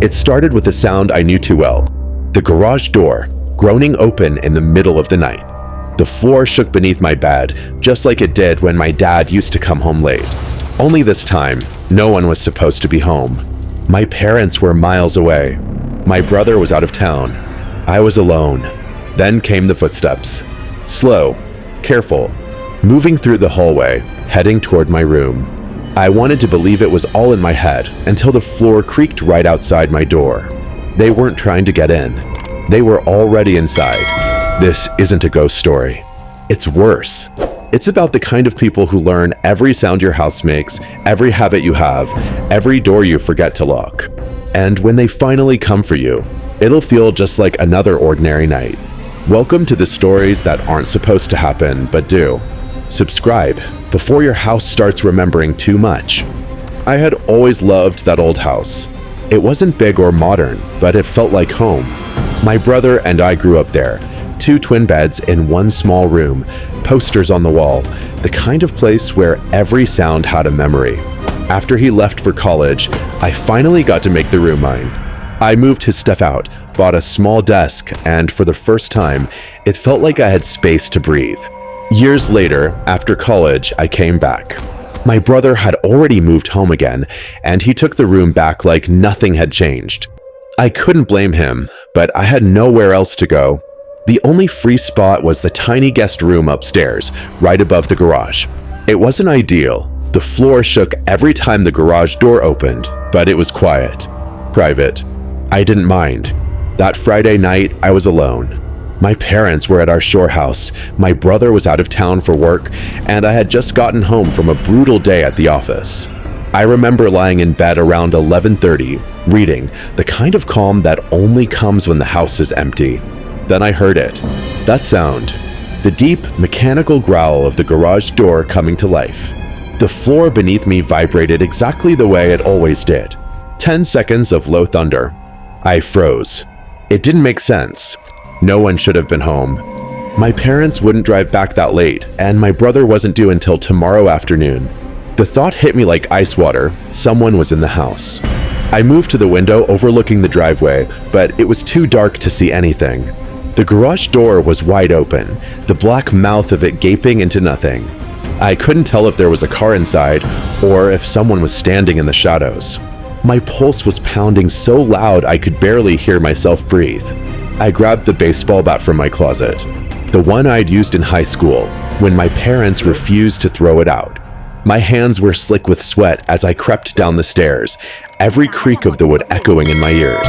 It started with a sound I knew too well. The garage door, groaning open in the middle of the night. The floor shook beneath my bed, just like it did when my dad used to come home late. Only this time, no one was supposed to be home. My parents were miles away. My brother was out of town. I was alone. Then came the footsteps. Slow, careful, moving through the hallway, heading toward my room. I wanted to believe it was all in my head until the floor creaked right outside my door. They weren't trying to get in. They were already inside. This isn't a ghost story. It's worse. It's about the kind of people who learn every sound your house makes, every habit you have, every door you forget to lock. And when they finally come for you, it'll feel just like another ordinary night. Welcome to the stories that aren't supposed to happen, but do. Subscribe before your house starts remembering too much. I had always loved that old house. It wasn't big or modern, but it felt like home. My brother and I grew up there. 2 twin beds in one small room, posters on the wall, the kind of place where every sound had a memory. After he left for college, I finally got to make the room mine. I moved his stuff out, bought a small desk, and for the first time, it felt like I had space to breathe. Years later, after college, I came back. My brother had already moved home again, and he took the room back like nothing had changed. I couldn't blame him, but I had nowhere else to go. The only free spot was the tiny guest room upstairs, right above the garage. It wasn't ideal. The floor shook every time the garage door opened, but it was quiet, private. I didn't mind. That Friday night, I was alone. My parents were at our shore house, my brother was out of town for work, and I had just gotten home from a brutal day at the office. I remember lying in bed around 11:30, reading, the kind of calm that only comes when the house is empty. Then I heard it. That sound. The deep, mechanical growl of the garage door coming to life. The floor beneath me vibrated exactly the way it always did. 10 seconds of low thunder. I froze. It didn't make sense. No one should have been home. My parents wouldn't drive back that late, and my brother wasn't due until tomorrow afternoon. The thought hit me like ice water. Someone was in the house. I moved to the window overlooking the driveway, but it was too dark to see anything. The garage door was wide open, the black mouth of it gaping into nothing. I couldn't tell if there was a car inside or if someone was standing in the shadows. My pulse was pounding so loud I could barely hear myself breathe. I grabbed the baseball bat from my closet, the one I'd used in high school, when my parents refused to throw it out. My hands were slick with sweat as I crept down the stairs, every creak of the wood echoing in my ears.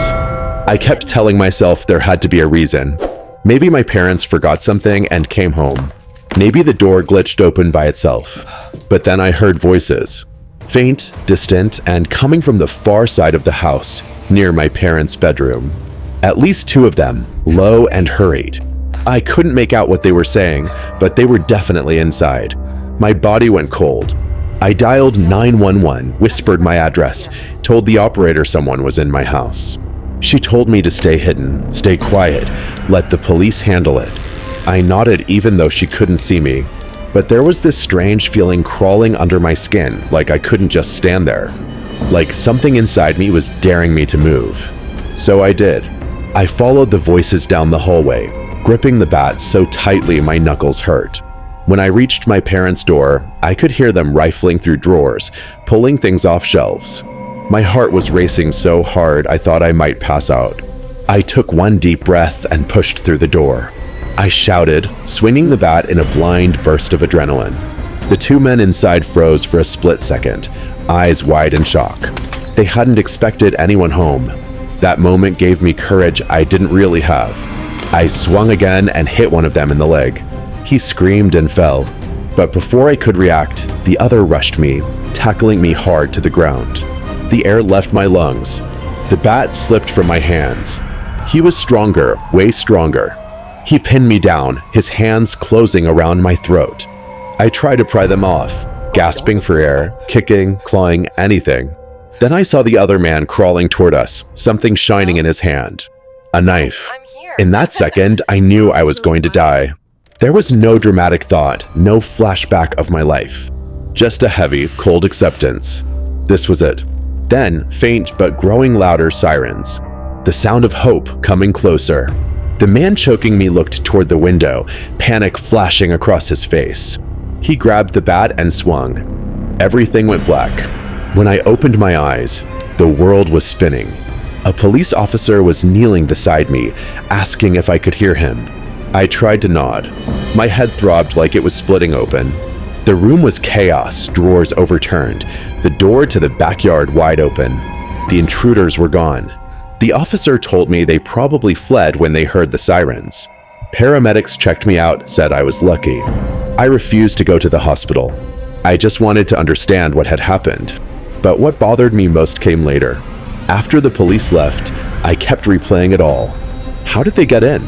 I kept telling myself there had to be a reason. Maybe my parents forgot something and came home. Maybe the door glitched open by itself. But then I heard voices. Faint, distant, and coming from the far side of the house, near my parents' bedroom. At least 2 of them, low and hurried. I couldn't make out what they were saying, but they were definitely inside. My body went cold. I dialed 911, whispered my address, told the operator someone was in my house. She told me to stay hidden, stay quiet, let the police handle it. I nodded even though she couldn't see me. But there was this strange feeling crawling under my skin, like I couldn't just stand there. Like something inside me was daring me to move. So I did. I followed the voices down the hallway, gripping the bat so tightly my knuckles hurt. When I reached my parents' door, I could hear them rifling through drawers, pulling things off shelves. My heart was racing so hard I thought I might pass out. I took one deep breath and pushed through the door. I shouted, swinging the bat in a blind burst of adrenaline. The 2 men inside froze for a split second, eyes wide in shock. They hadn't expected anyone home. That moment gave me courage I didn't really have. I swung again and hit one of them in the leg. He screamed and fell, but before I could react, the other rushed me, tackling me hard to the ground. The air left my lungs. The bat slipped from my hands. He was stronger, way stronger. He pinned me down, his hands closing around my throat. I tried to pry them off, gasping for air, kicking, clawing, anything. Then I saw the other man crawling toward us, something shining in his hand. A knife. In that second, I knew I was going to die. There was no dramatic thought, no flashback of my life. Just a heavy, cold acceptance. This was it. Then, faint but growing louder sirens. The sound of hope coming closer. The man choking me looked toward the window, panic flashing across his face. He grabbed the bat and swung. Everything went black. When I opened my eyes, the world was spinning. A police officer was kneeling beside me, asking if I could hear him. I tried to nod. My head throbbed like it was splitting open. The room was chaos, drawers overturned, the door to the backyard wide open. The intruders were gone. The officer told me they probably fled when they heard the sirens. Paramedics checked me out, said I was lucky. I refused to go to the hospital. I just wanted to understand what had happened. But what bothered me most came later. After the police left, I kept replaying it all. How did they get in?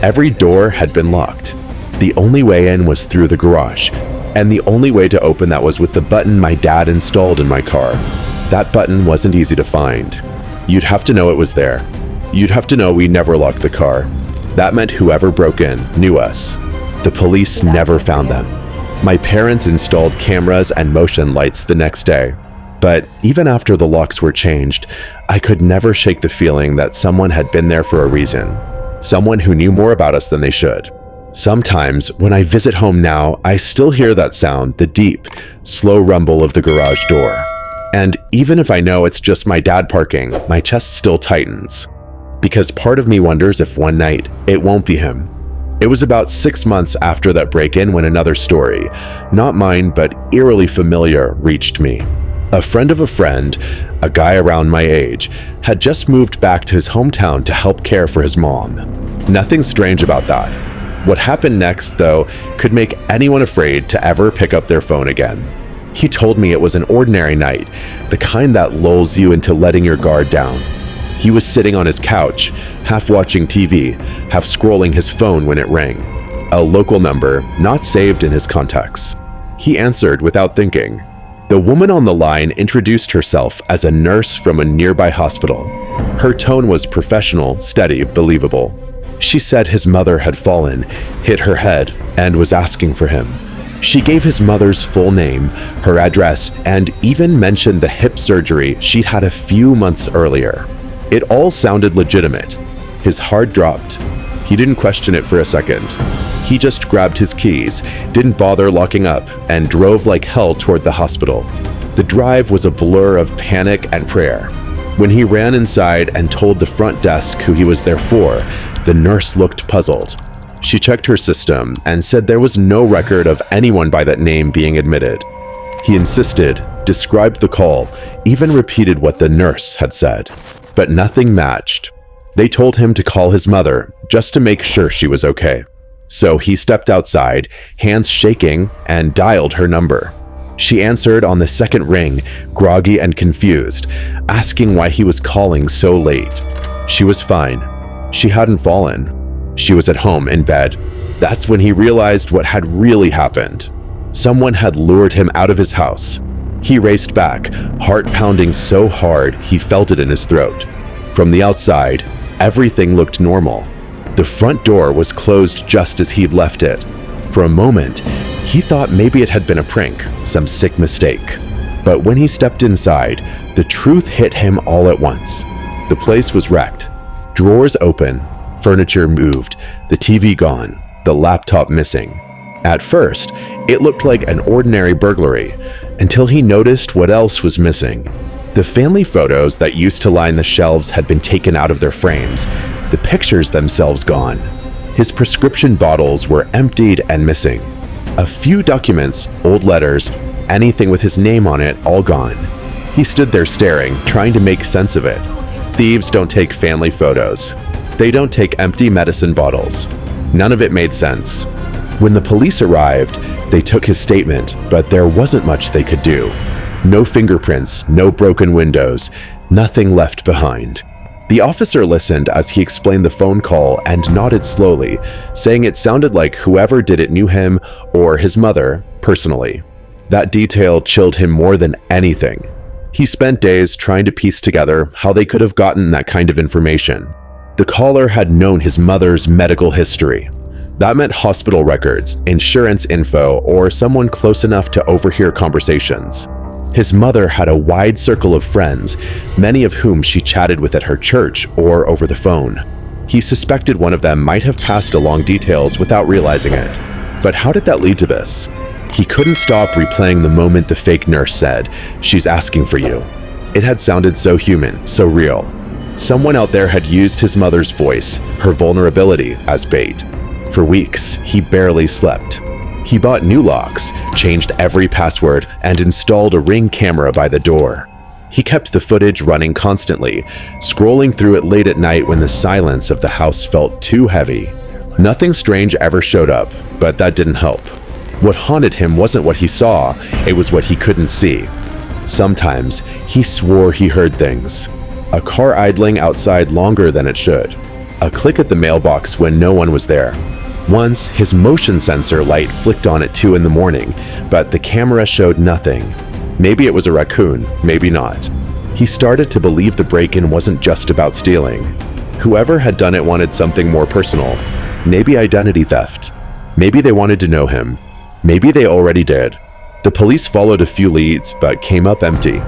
Every door had been locked. The only way in was through the garage, and the only way to open that was with the button my dad installed in my car. That button wasn't easy to find. You'd have to know it was there. You'd have to know we never locked the car. That meant whoever broke in knew us. The police never found them. My parents installed cameras and motion lights the next day. But even after the locks were changed, I could never shake the feeling that someone had been there for a reason. Someone who knew more about us than they should. Sometimes, when I visit home now, I still hear that sound, the deep, slow rumble of the garage door. And even if I know it's just my dad parking, my chest still tightens. Because part of me wonders if one night, it won't be him. It was about 6 months after that break-in when another story, not mine but eerily familiar, reached me. A friend of a friend, a guy around my age, had just moved back to his hometown to help care for his mom. Nothing strange about that. What happened next, though, could make anyone afraid to ever pick up their phone again. He told me it was an ordinary night, the kind that lulls you into letting your guard down. He was sitting on his couch, half watching TV, half scrolling his phone when it rang. A local number, not saved in his contacts. He answered without thinking. The woman on the line introduced herself as a nurse from a nearby hospital. Her tone was professional, steady, believable. She said his mother had fallen, hit her head, and was asking for him. She gave his mother's full name, her address, and even mentioned the hip surgery she'd had a few months earlier. It all sounded legitimate. His heart dropped. He didn't question it for a second. He just grabbed his keys, didn't bother locking up, and drove like hell toward the hospital. The drive was a blur of panic and prayer. When he ran inside and told the front desk who he was there for, the nurse looked puzzled. She checked her system and said there was no record of anyone by that name being admitted. He insisted, described the call, even repeated what the nurse had said. But nothing matched. They told him to call his mother just to make sure she was okay. So he stepped outside, hands shaking, and dialed her number. She answered on the second ring, groggy and confused, asking why he was calling so late. She was fine. She hadn't fallen. She was at home in bed. That's when he realized what had really happened. Someone had lured him out of his house. He raced back, heart pounding so hard he felt it in his throat. From the outside, everything looked normal. The front door was closed just as he'd left it. For a moment, he thought maybe it had been a prank, some sick mistake. But when he stepped inside, the truth hit him all at once. The place was wrecked. Drawers open, furniture moved, the TV gone, the laptop missing. At first, it looked like an ordinary burglary, until he noticed what else was missing. The family photos that used to line the shelves had been taken out of their frames, the pictures themselves gone. His prescription bottles were emptied and missing. A few documents, old letters, anything with his name on it, all gone. He stood there staring, trying to make sense of it. Thieves don't take family photos. They don't take empty medicine bottles. None of it made sense. When the police arrived, they took his statement, but there wasn't much they could do. No fingerprints, no broken windows, nothing left behind. The officer listened as he explained the phone call and nodded slowly, saying it sounded like whoever did it knew him or his mother personally. That detail chilled him more than anything. He spent days trying to piece together how they could have gotten that kind of information. The caller had known his mother's medical history. That meant hospital records, insurance info, or someone close enough to overhear conversations. His mother had a wide circle of friends, many of whom she chatted with at her church or over the phone. He suspected one of them might have passed along details without realizing it. But how did that lead to this? He couldn't stop replaying the moment the fake nurse said, "She's asking for you." It had sounded so human, so real. Someone out there had used his mother's voice, her vulnerability, as bait. For weeks, he barely slept. He bought new locks, changed every password, and installed a Ring camera by the door. He kept the footage running constantly, scrolling through it late at night when the silence of the house felt too heavy. Nothing strange ever showed up, but that didn't help. What haunted him wasn't what he saw, it was what he couldn't see. Sometimes, he swore he heard things. A car idling outside longer than it should. A click at the mailbox when no one was there. Once, his motion sensor light flicked on at 2 in the morning, but the camera showed nothing. Maybe it was a raccoon, maybe not. He started to believe the break-in wasn't just about stealing. Whoever had done it wanted something more personal. Maybe identity theft. Maybe they wanted to know him. Maybe they already did. The police followed a few leads, but came up empty.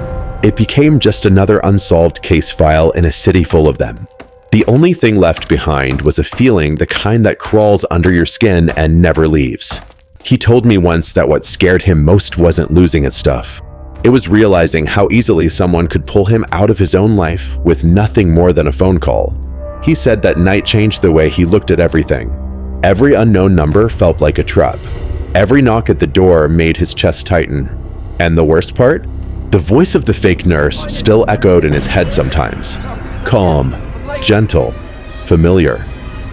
It became just another unsolved case file in a city full of them. The only thing left behind was a feeling, the kind that crawls under your skin and never leaves. He told me once that what scared him most wasn't losing his stuff. It was realizing how easily someone could pull him out of his own life with nothing more than a phone call. He said that night changed the way he looked at everything. Every unknown number felt like a trap. Every knock at the door made his chest tighten. And the worst part? The voice of the fake nurse still echoed in his head sometimes. Calm, gentle, familiar,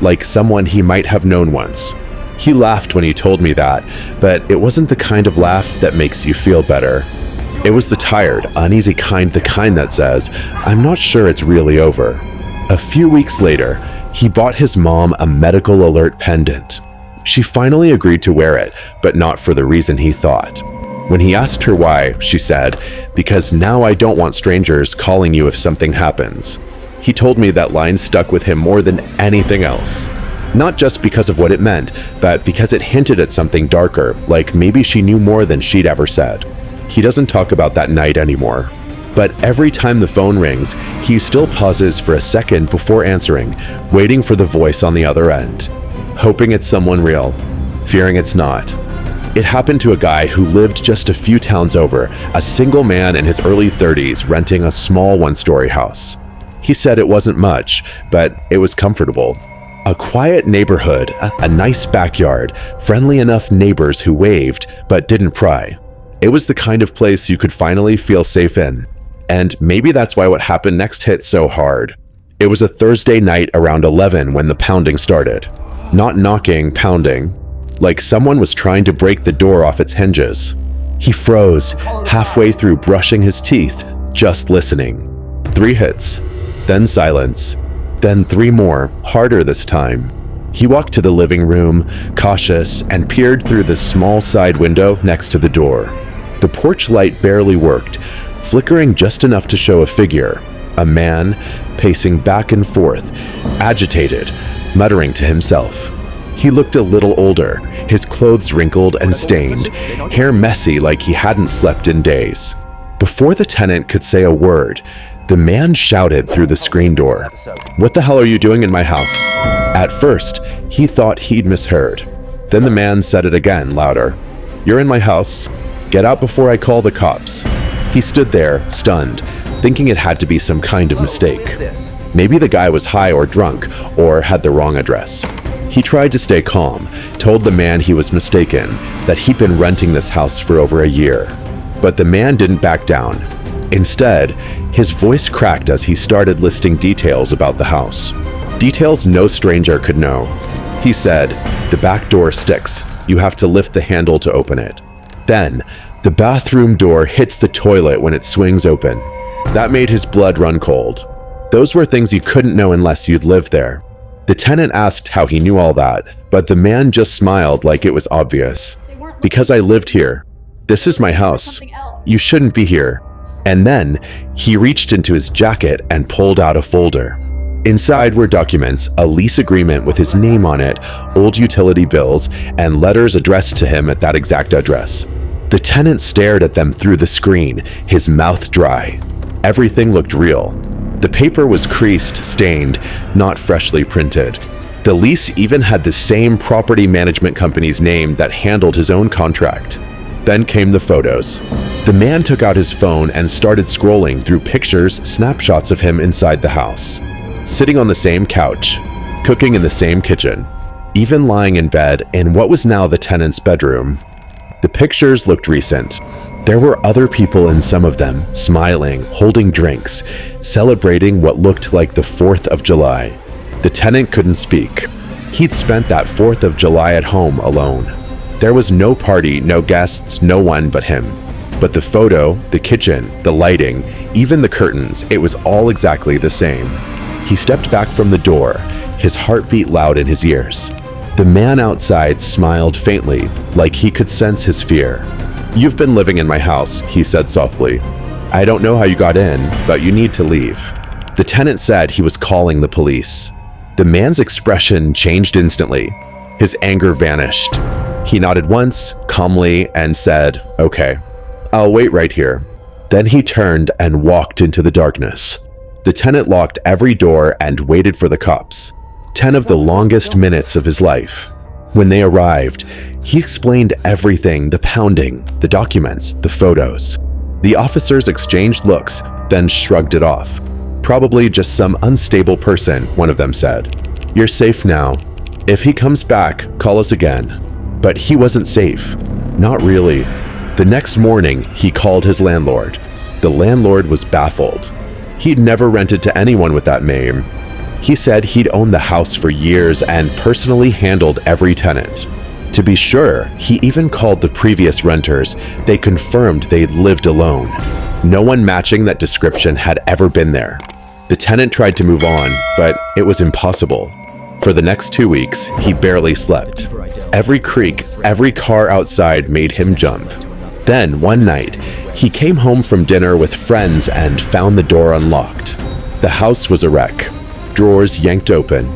like someone he might have known once. He laughed when he told me that, but it wasn't the kind of laugh that makes you feel better. It was the tired, uneasy kind, the kind that says, "I'm not sure it's really over." A few weeks later, he bought his mom a medical alert pendant. She finally agreed to wear it, but not for the reason he thought. When he asked her why, she said, "Because now I don't want strangers calling you if something happens." He told me that line stuck with him more than anything else. Not just because of what it meant, but because it hinted at something darker, like maybe she knew more than she'd ever said. He doesn't talk about that night anymore. But every time the phone rings, he still pauses for a second before answering, waiting for the voice on the other end. Hoping it's someone real, fearing it's not. It happened to a guy who lived just a few towns over, a single man in his early 30s renting a small one-story house. He said it wasn't much, but it was comfortable. A quiet neighborhood, a nice backyard, friendly enough neighbors who waved but didn't pry. It was the kind of place you could finally feel safe in. And maybe that's why what happened next hit so hard. It was a Thursday night around 11 when the pounding started. Not knocking, pounding. Like someone was trying to break the door off its hinges. He froze, halfway through brushing his teeth, just listening. 3 hits, then silence, then 3 more, harder this time. He walked to the living room, cautious, and peered through the small side window next to the door. The porch light barely worked, flickering just enough to show a figure, a man, pacing back and forth, agitated, muttering to himself. He looked a little older, his clothes wrinkled and stained, hair messy like he hadn't slept in days. Before the tenant could say a word, the man shouted through the screen door, "What the hell are you doing in my house?" At first, he thought he'd misheard. Then the man said it again, louder. "You're in my house. Get out before I call the cops." He stood there, stunned, thinking it had to be some kind of mistake. Maybe the guy was high or drunk, or had the wrong address. He tried to stay calm, told the man he was mistaken, that he'd been renting this house for over a year. But the man didn't back down. Instead, his voice cracked as he started listing details about the house. Details no stranger could know. He said, "The back door sticks. You have to lift the handle to open it. Then, the bathroom door hits the toilet when it swings open." That made his blood run cold. Those were things you couldn't know unless you'd lived there. The tenant asked how he knew all that, but the man just smiled like it was obvious. "Because I lived here. This is my house. You shouldn't be here." And then, he reached into his jacket and pulled out a folder. Inside were documents, a lease agreement with his name on it, old utility bills, and letters addressed to him at that exact address. The tenant stared at them through the screen, his mouth dry. Everything looked real. The paper was creased, stained, not freshly printed. The lease even had the same property management company's name that handled his own contract. Then came the photos. The man took out his phone and started scrolling through pictures, snapshots of him inside the house. Sitting on the same couch, cooking in the same kitchen, even lying in bed in what was now the tenant's bedroom. The pictures looked recent. There were other people in some of them, smiling, holding drinks, celebrating what looked like the 4th of July. The tenant couldn't speak. He'd spent that 4th of July at home alone. There was no party, no guests, no one but him. But the photo, the kitchen, the lighting, even the curtains, it was all exactly the same. He stepped back from the door, his heart beat loud in his ears. The man outside smiled faintly, like he could sense his fear. "You've been living in my house," he said softly. "I don't know how you got in, but you need to leave." The tenant said he was calling the police. The man's expression changed instantly. His anger vanished. He nodded once, calmly, and said, "Okay, I'll wait right here." Then he turned and walked into the darkness. The tenant locked every door and waited for the cops. 10 of the longest minutes of his life. When they arrived, he explained everything, the pounding, the documents, the photos. The officers exchanged looks, then shrugged it off. "Probably just some unstable person," one of them said. "You're safe now. If he comes back, call us again." But he wasn't safe. Not really. The next morning, he called his landlord. The landlord was baffled. He'd never rented to anyone with that name. He said he'd owned the house for years and personally handled every tenant. To be sure, he even called the previous renters. They confirmed they'd lived alone. No one matching that description had ever been there. The tenant tried to move on, but it was impossible. For the next 2 weeks, he barely slept. Every creak, every car outside made him jump. Then, one night, he came home from dinner with friends and found the door unlocked. The house was a wreck. Drawers yanked open,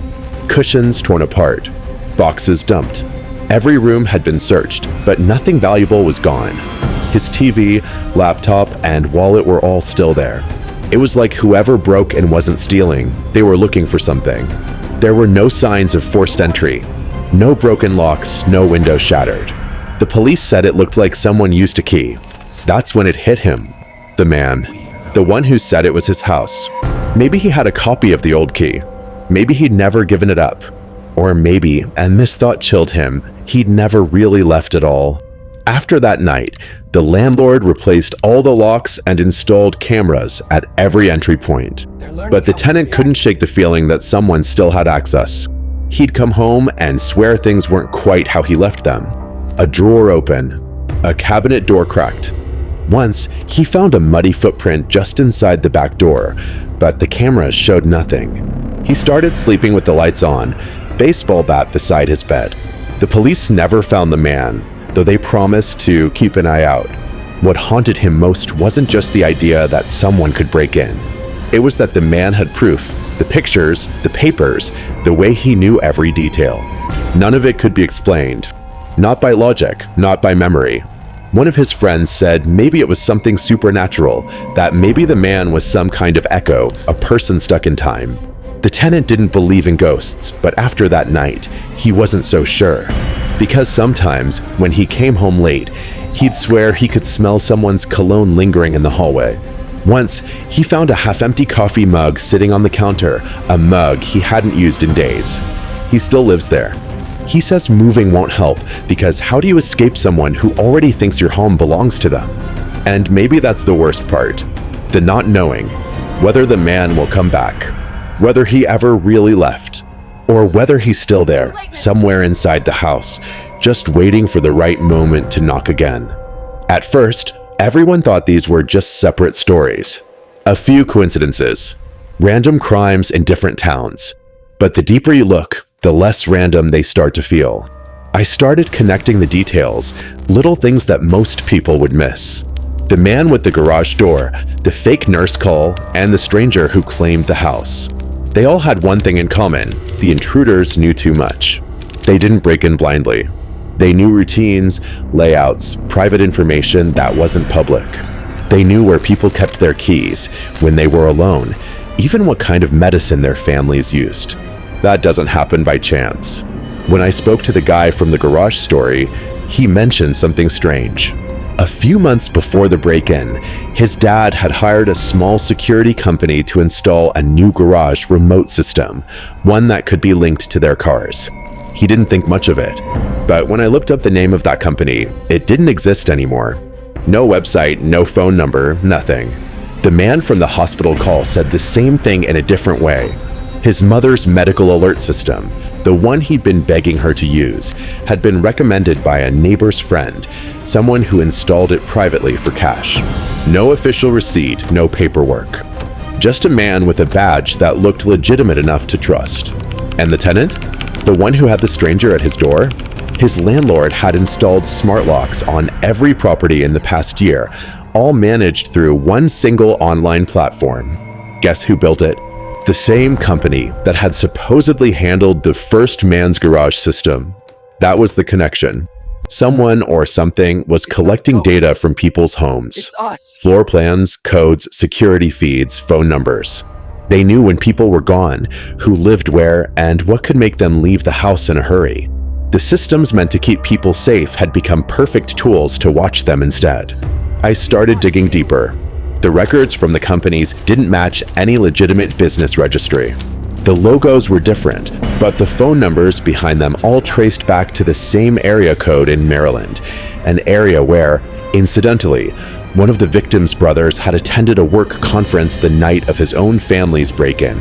cushions torn apart, boxes dumped. Every room had been searched, but nothing valuable was gone. His TV, laptop, and wallet were all still there. It was like whoever broke and wasn't stealing, they were looking for something. There were no signs of forced entry, no broken locks, no window shattered. The police said it looked like someone used a key. That's when it hit him. The man, the one who said it was his house. Maybe he had a copy of the old key. Maybe he'd never given it up. Or maybe, and this thought chilled him, he'd never really left at all. After that night, the landlord replaced all the locks and installed cameras at every entry point. But the tenant couldn't shake the feeling that someone still had access. He'd come home and swear things weren't quite how he left them. A drawer open, a cabinet door cracked. Once, he found a muddy footprint just inside the back door, but the cameras showed nothing. He started sleeping with the lights on, baseball bat beside his bed. The police never found the man, though they promised to keep an eye out. What haunted him most wasn't just the idea that someone could break in. It was that the man had proof, the pictures, the papers, the way he knew every detail. None of it could be explained. Not by logic, not by memory. One of his friends said maybe it was something supernatural, that maybe the man was some kind of echo, a person stuck in time. The tenant didn't believe in ghosts, but after that night, he wasn't so sure. Because sometimes, when he came home late, he'd swear he could smell someone's cologne lingering in the hallway. Once, he found a half-empty coffee mug sitting on the counter, a mug he hadn't used in days. He still lives there. He says moving won't help because how do you escape someone who already thinks your home belongs to them? And maybe that's the worst part, the not knowing whether the man will come back, whether he ever really left, or whether he's still there, somewhere inside the house, just waiting for the right moment to knock again. At first, everyone thought these were just separate stories, a few coincidences, random crimes in different towns. But the deeper you look, the less random they start to feel. I started connecting the details, little things that most people would miss. The man with the garage door, the fake nurse call, and the stranger who claimed the house. They all had one thing in common: the intruders knew too much. They didn't break in blindly. They knew routines, layouts, private information that wasn't public. They knew where people kept their keys, when they were alone, even what kind of medicine their families used. That doesn't happen by chance. When I spoke to the guy from the garage story, he mentioned something strange. A few months before the break-in, his dad had hired a small security company to install a new garage remote system, one that could be linked to their cars. He didn't think much of it, but when I looked up the name of that company, it didn't exist anymore. No website, no phone number, nothing. The man from the hospital call said the same thing in a different way. His mother's medical alert system, the one he'd been begging her to use, had been recommended by a neighbor's friend, someone who installed it privately for cash. No official receipt, no paperwork. Just a man with a badge that looked legitimate enough to trust. And the tenant? The one who had the stranger at his door? His landlord had installed smart locks on every property in the past year, all managed through one single online platform. Guess who built it? The same company that had supposedly handled the first man's garage system. That was the connection. Someone or something was collecting data from people's homes. Floor plans, codes, security feeds, phone numbers. They knew when people were gone, who lived where, and what could make them leave the house in a hurry. The systems meant to keep people safe had become perfect tools to watch them instead. I started digging deeper. The records from the companies didn't match any legitimate business registry. The logos were different, but the phone numbers behind them all traced back to the same area code in Maryland, an area where, incidentally, one of the victims' brothers had attended a work conference the night of his own family's break-in.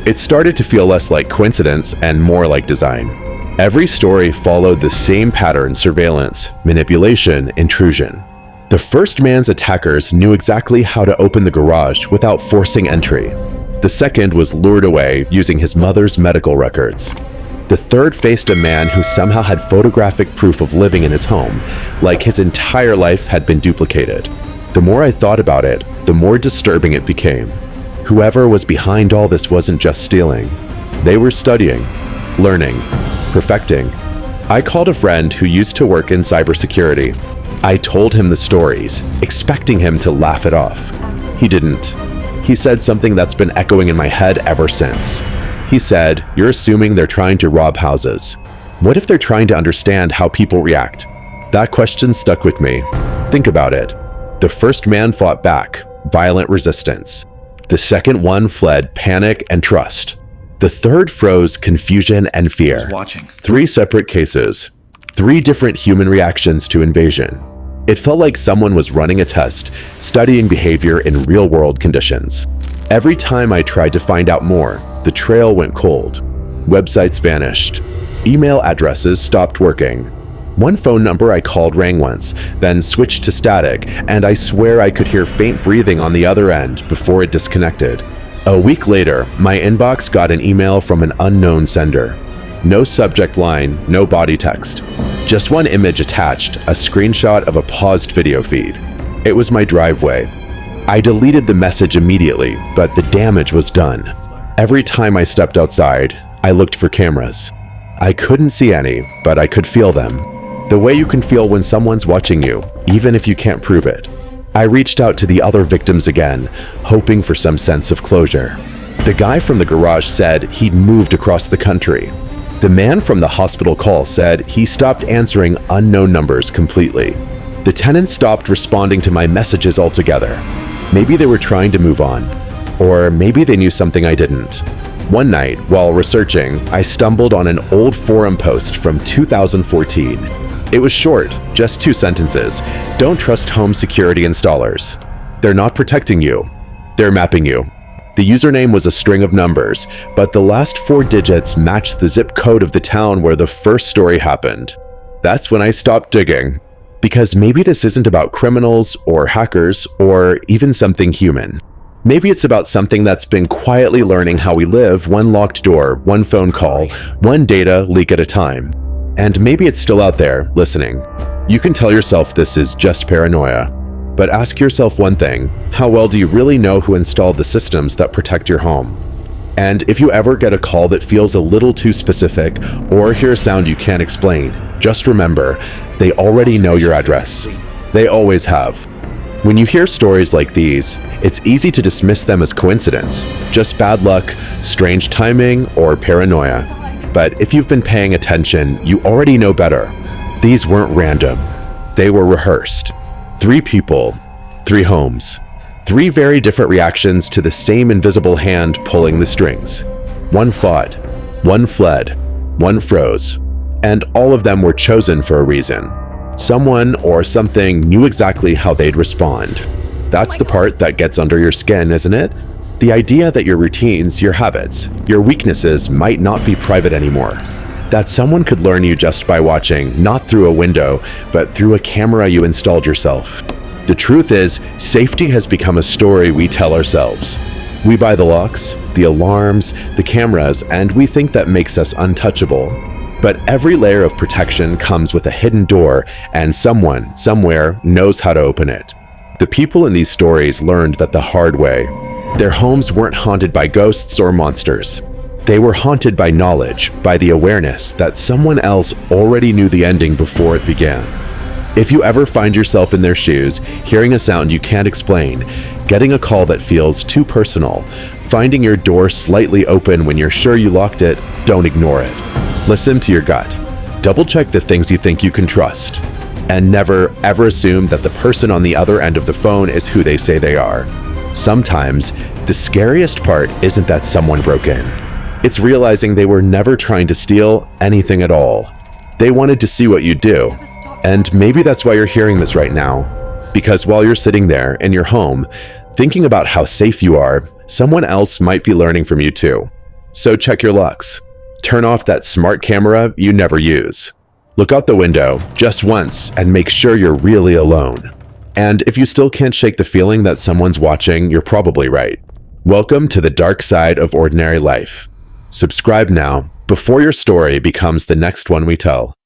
It started to feel less like coincidence and more like design. Every story followed the same pattern: surveillance, manipulation, intrusion. The first man's attackers knew exactly how to open the garage without forcing entry. The second was lured away using his mother's medical records. The third faced a man who somehow had photographic proof of living in his home, like his entire life had been duplicated. The more I thought about it, the more disturbing it became. Whoever was behind all this wasn't just stealing. They were studying, learning, perfecting. I called a friend who used to work in cybersecurity. I told him the stories, expecting him to laugh it off. He didn't. He said something that's been echoing in my head ever since. He said, "You're assuming they're trying to rob houses. What if they're trying to understand how people react?" That question stuck with me. Think about it. The first man fought back, violent resistance. The second one fled panic and trust. The third froze confusion and fear. Three separate cases. Three different human reactions to invasion. It felt like someone was running a test, studying behavior in real-world conditions. Every time I tried to find out more, the trail went cold. Websites vanished. Email addresses stopped working. One phone number I called rang once, then switched to static, and I swear I could hear faint breathing on the other end before it disconnected. A week later, my inbox got an email from an unknown sender. No subject line, no body text. Just one image attached, a screenshot of a paused video feed. It was my driveway. I deleted the message immediately, but the damage was done. Every time I stepped outside, I looked for cameras. I couldn't see any, but I could feel them. The way you can feel when someone's watching you, even if you can't prove it. I reached out to the other victims again, hoping for some sense of closure. The guy from the garage said he'd moved across the country. The man from the hospital call said he stopped answering unknown numbers completely. The tenants stopped responding to my messages altogether. Maybe they were trying to move on, or maybe they knew something I didn't. One night, while researching, I stumbled on an old forum post from 2014. It was short, just 2 sentences. Don't trust home security installers. They're not protecting you. They're mapping you. The username was a string of numbers, but the last 4 digits matched the zip code of the town where the first story happened. That's when I stopped digging. Because maybe this isn't about criminals or hackers or even something human. Maybe it's about something that's been quietly learning how we live, one locked door, one phone call, one data leak at a time. And maybe it's still out there, listening. You can tell yourself this is just paranoia. But ask yourself one thing: how well do you really know who installed the systems that protect your home? And if you ever get a call that feels a little too specific or hear a sound you can't explain, just remember, they already know your address. They always have. When you hear stories like these, it's easy to dismiss them as coincidence, just bad luck, strange timing, or paranoia. But if you've been paying attention, you already know better. These weren't random. They were rehearsed. 3 people, 3 homes. 3 very different reactions to the same invisible hand pulling the strings. One fought, one fled, one froze, and all of them were chosen for a reason. Someone or something knew exactly how they'd respond. That's the part that gets under your skin, isn't it? The idea that your routines, your habits, your weaknesses might not be private anymore. That someone could learn you just by watching, not through a window, but through a camera you installed yourself. The truth is, safety has become a story we tell ourselves. We buy the locks, the alarms, the cameras, and we think that makes us untouchable. But every layer of protection comes with a hidden door, and someone, somewhere, knows how to open it. The people in these stories learned that the hard way. Their homes weren't haunted by ghosts or monsters. They were haunted by knowledge, by the awareness that someone else already knew the ending before it began. If you ever find yourself in their shoes, hearing a sound you can't explain, getting a call that feels too personal, finding your door slightly open when you're sure you locked it, don't ignore it. Listen to your gut. Double-check the things you think you can trust. And never, ever assume that the person on the other end of the phone is who they say they are. Sometimes, the scariest part isn't that someone broke in. It's realizing they were never trying to steal anything at all. They wanted to see what you do. And maybe that's why you're hearing this right now. Because while you're sitting there in your home, thinking about how safe you are, someone else might be learning from you too. So check your locks. Turn off that smart camera you never use. Look out the window just once and make sure you're really alone. And if you still can't shake the feeling that someone's watching, you're probably right. Welcome to the dark side of ordinary life. Subscribe now before your story becomes the next one we tell.